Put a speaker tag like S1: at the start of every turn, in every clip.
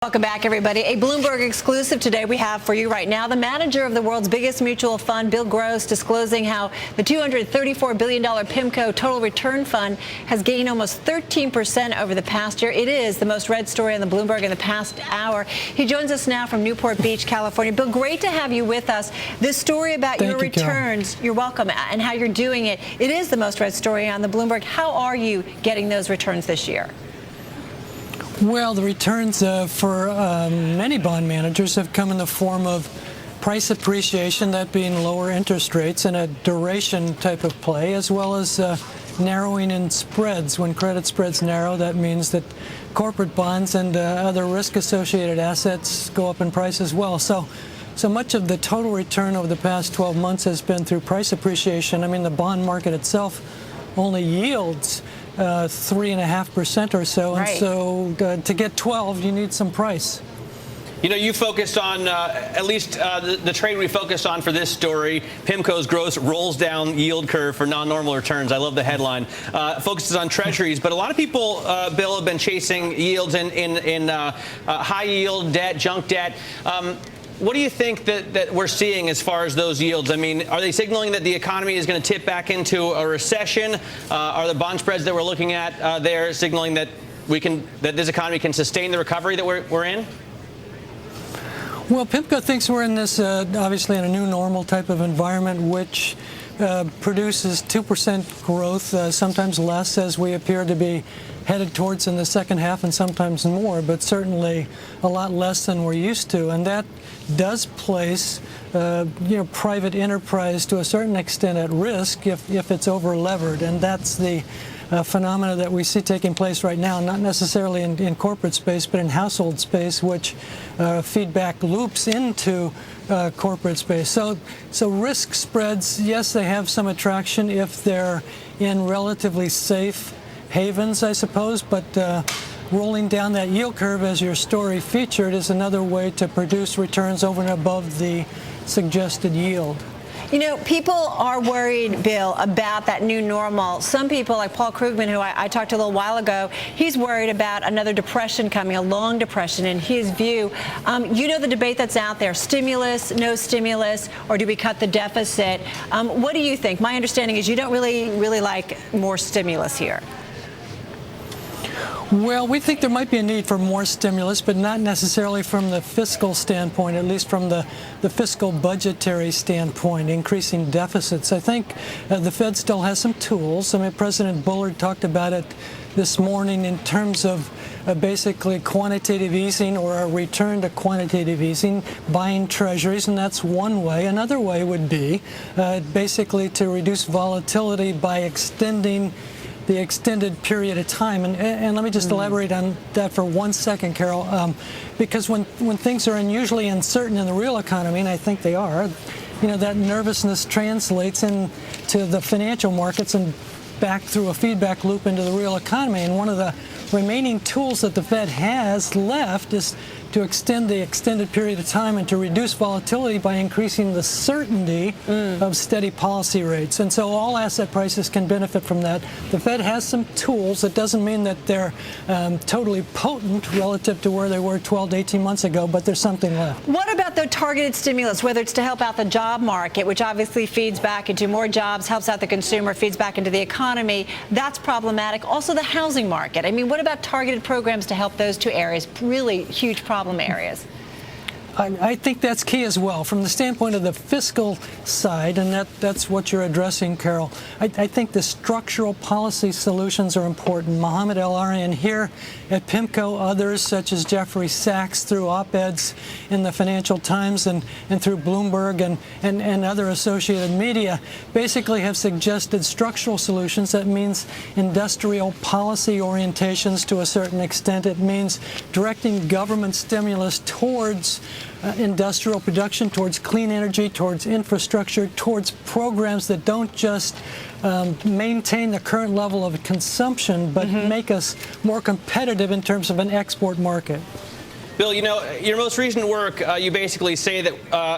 S1: Welcome back, everybody. A Bloomberg exclusive today we have for you right now. The manager of the world's biggest mutual fund, Bill Gross, disclosing how the $234 billion Pimco Total Return Fund has gained almost 13% over the past year. It is the most read story on the Bloomberg in the past hour. He joins us now from Newport Beach, California. Bill, great to have you with us. This story about your returns, you're welcome, and how you're doing it. It is the most read story on the Bloomberg. How are you getting those returns this year?
S2: Well, the returns for many bond managers have come in the form of price appreciation, that being lower interest rates, and a duration type of play, as well as narrowing in spreads. When credit spreads narrow, that means that corporate bonds and other risk-associated assets go up in price as well. So much of the total return over the past 12 months has been through price appreciation. I mean, the bond market itself only yields 3.5% or so,
S1: right.
S2: And so to get 12, you need some price.
S3: You know, you focused on, at least the trade we focused on for this story, Pimco's gross rolls down yield curve for non-normal returns. I love the headline. Focuses on treasuries, but a lot of people, Bill, have been chasing yields in high yield debt, junk debt. What do you think that we're seeing as far as those yields? I mean, are they signaling that the economy is going to tip back into a recession? Are the bond spreads that we're looking at there signaling that that this economy can sustain the recovery that we're in?
S2: Well, Pimco thinks we're in this, obviously, in a new normal type of environment, which produces 2% growth, sometimes less, as we appear to be headed towards in the second half, and sometimes more, but certainly a lot less than we're used to. And that does place private enterprise to a certain extent at risk if it's over-levered. And that's the phenomena that we see taking place right now, not necessarily in corporate space, but in household space, which feedback loops into corporate space. So risk spreads, yes, they have some attraction if they're in relatively safe havens, I suppose, but rolling down that yield curve, as your story featured, is another way to produce returns over and above the suggested yield.
S1: You know, people are worried, Bill, about that new normal. Some people, like Paul Krugman, who I talked to a little while ago, he's worried about another depression coming, a long depression, in his view. You know the debate that's out there, stimulus, no stimulus, or do we cut the deficit? What do you think? My understanding is you don't really like more stimulus here.
S2: Well, we think there might be a need for more stimulus, but not necessarily from the fiscal standpoint, at least from the fiscal budgetary standpoint, increasing deficits. I think the Fed still has some tools. I mean, President Bullard talked about it this morning in terms of basically quantitative easing or a return to quantitative easing, buying treasuries, and that's one way. Another way would be basically to reduce volatility by extending the extended period of time. And let me just elaborate on that for 1 second, Carol, because when things are unusually uncertain in the real economy, and I think they are, that nervousness translates into the financial markets and back through a feedback loop into the real economy. And one of the remaining tools that the Fed has left is to extend the extended period of time and to reduce volatility by increasing the certainty of steady policy rates. And so all asset prices can benefit from that. The Fed has some tools. It doesn't mean that they're totally potent relative to where they were 12 to 18 months ago, but there's something left.
S1: What about the targeted stimulus, whether it's to help out the job market, which obviously feeds back into more jobs, helps out the consumer, feeds back into the economy? That's problematic. Also the housing market. I mean, what about targeted programs to help those two areas? Really huge problem areas.
S2: I think that's key as well. From the standpoint of the fiscal side, and that's what you're addressing, Carol, I think the structural policy solutions are important. Mohamed El-Arian here at Pimco, others such as Jeffrey Sachs through op-eds in the Financial Times and through Bloomberg and other associated media basically have suggested structural solutions. That means industrial policy orientations to a certain extent. It means directing government stimulus towards industrial production, towards clean energy, towards infrastructure, towards programs that don't just maintain the current level of consumption, but make us more competitive in terms of an export market.
S3: Bill, you know, your most recent work, you basically say that,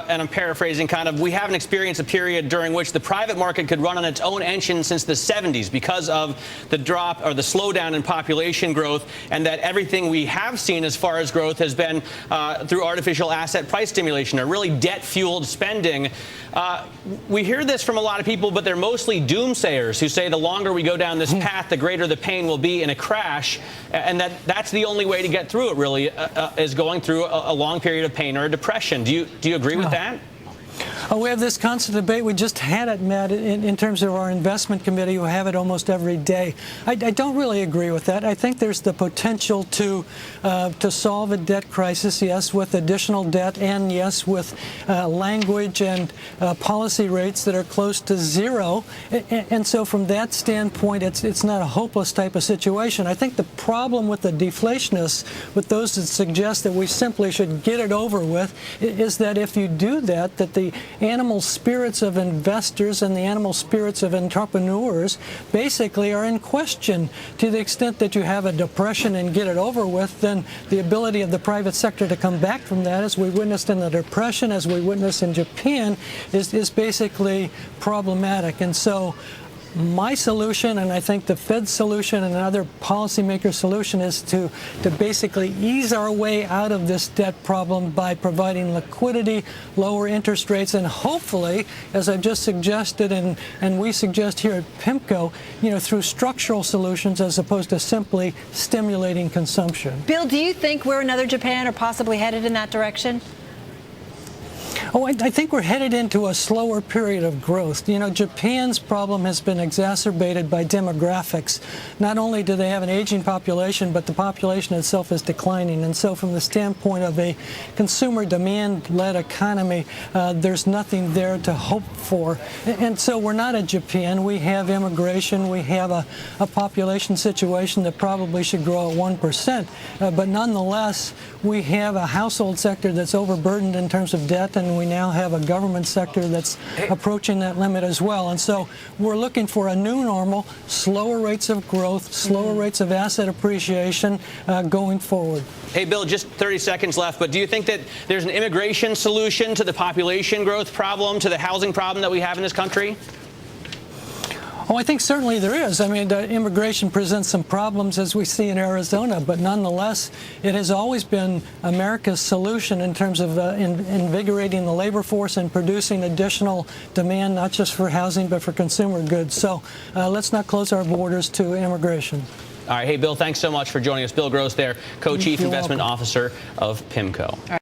S3: and I'm paraphrasing kind of, we haven't experienced a period during which the private market could run on its own engine since the 70s because of the drop or the slowdown in population growth, and that everything we have seen as far as growth has been through artificial asset price stimulation or really debt-fueled spending. We hear this from a lot of people, but they're mostly doomsayers who say the longer we go down this path, the greater the pain will be in a crash, and that's the only way to get through it, really, is going through a long period of pain or a depression. Do you agree with that?
S2: We have this constant debate. We just had it, Matt, in terms of our investment committee, who have it almost every day. I don't really agree with that. I think there's the potential to solve a debt crisis, yes, with additional debt, and yes, with language and policy rates that are close to zero. And so from that standpoint, it's not a hopeless type of situation. I think the problem with the deflationists, with those that suggest that we simply should get it over with, is that if you do that the animal spirits of investors and the animal spirits of entrepreneurs basically are in question. To the extent that you have a depression and get it over with, then the ability of the private sector to come back from that, as we witnessed in the Depression, as we witnessed in Japan, is basically problematic. And so my solution, and I think the Fed's solution and other policymakers' solution, is to basically ease our way out of this debt problem by providing liquidity, lower interest rates, and hopefully, as I've just suggested and we suggest here at Pimco, through structural solutions as opposed to simply stimulating consumption.
S1: Bill, do you think we're another Japan or possibly headed in that direction?
S2: Oh, I think we're headed into a slower period of growth. Japan's problem has been exacerbated by demographics. Not only do they have an aging population, but the population itself is declining. And so from the standpoint of a consumer demand-led economy, there's nothing there to hope for. And so we're not a Japan. We have immigration. We have a population situation that probably should grow at 1%. But nonetheless, we have a household sector that's overburdened in terms of debt, and we now have a government sector that's approaching that limit as well. And so we're looking for a new normal, slower rates of growth, slower rates of asset appreciation going forward.
S3: Hey, Bill, just 30 seconds left, but do you think that there's an immigration solution to the population growth problem, to the housing problem that we have in this country?
S2: Oh, I think certainly there is. I mean, immigration presents some problems, as we see in Arizona, but nonetheless, it has always been America's solution in terms of invigorating the labor force and producing additional demand, not just for housing, but for consumer goods. So let's not close our borders to immigration.
S3: All right. Hey, Bill, thanks so much for joining us. Bill Gross there, Co-Chief Investment
S2: welcome.
S3: Officer of Pimco.